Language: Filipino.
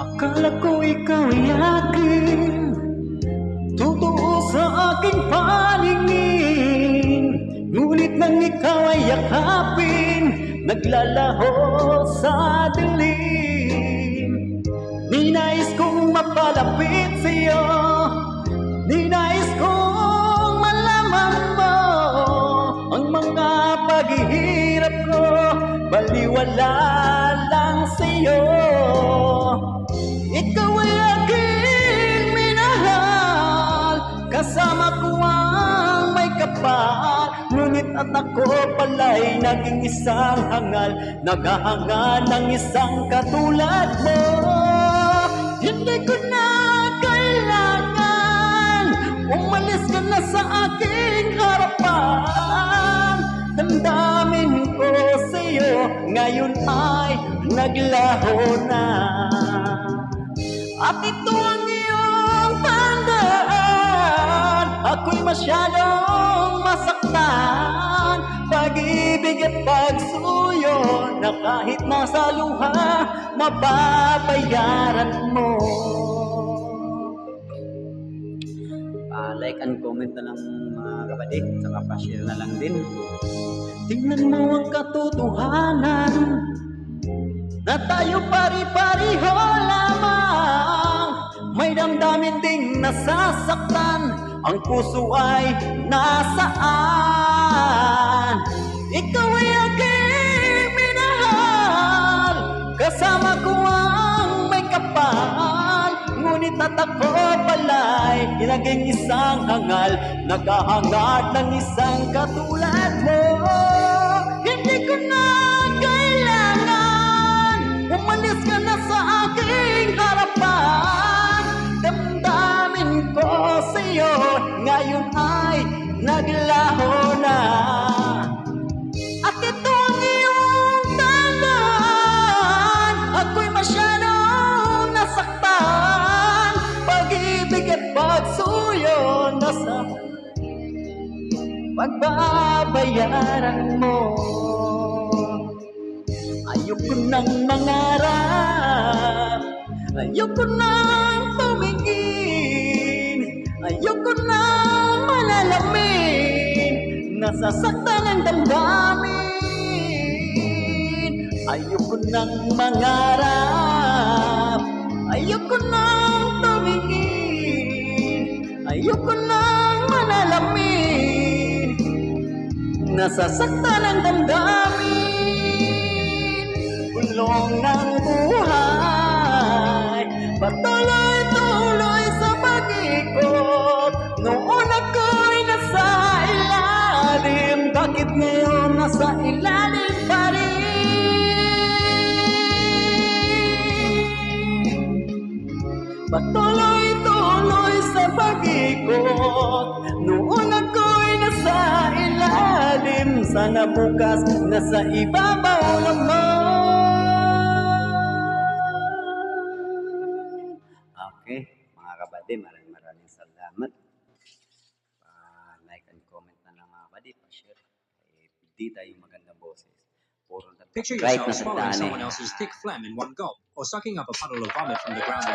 Akala ko ikaw ay akin, totoo sa aking paningin. Ngunit nang ikaw ay yakapin, naglalaho sa dilim. Ninais kong mapalapit sa'yo, ninais kong malaman mo ang mga paghihirap ko, baliwala lang sa'yo. Ikaw ay aking minahal, kasama ko ang may kapal. Ngunit at ako pala'y naging isang hangal, naghahanga ng isang katulad mo. Hindi ko na kailangan umalis ka na sa aking harapan. Damdamin ko sa'yo ngayon ay naglaho na. At ito ang iyong tandaan, ako'y masyadong masaktan. Pag-ibig at pagsuyo na kahit nasa luha, mababayaran mo. Like and comment na lang mga kapatid, saka pa-share na lang din. Tingnan mo ang katotohanan na tayo pari-pariho lamang. May damdamin ding nasasaktan, ang puso ay nasaan. Ikaw ay aking minahal, kasama ko ang may kapal. Ngunit at ako pala'y naging isang hangal, naghahangad ng isang katulad mo. Hindi ko na kailangan umalis ka na sa aking harapan. Damdamin ko sa'yo ngayon ay naglaho na. At ito ang iyong tandaan, ako'y masyadong nasaktan. Pag-ibig at pagsuyo nasa pagbabayaran mo. Ayoko nang mangarap, ayoko nang tumingin, ayoko nang malalamin, nasasaktan ang damdamin. Ayoko nang mangarap, ayoko nang tumingin, ayoko nang malalamin, nasasaktan ang damdamin. Kulong ng buhay, patuloy-tuloy sa pag-ikot. Noon ako'y nasa ilalim, bakit ngayon nasa ilalim pa rin? Patuloy-tuloy sa pag-ikot. Noon ako'y nasa ilalim, sana bukas nasa ibabaw naman. Okay, mga kabady, maraming salamat. Like and comment na lang mga kabady, pa-share. Hindi tayo magandang boses. Picture yourself swallowing someone else's thick phlegm in one gulp, or sucking up a puddle of vomit from the ground.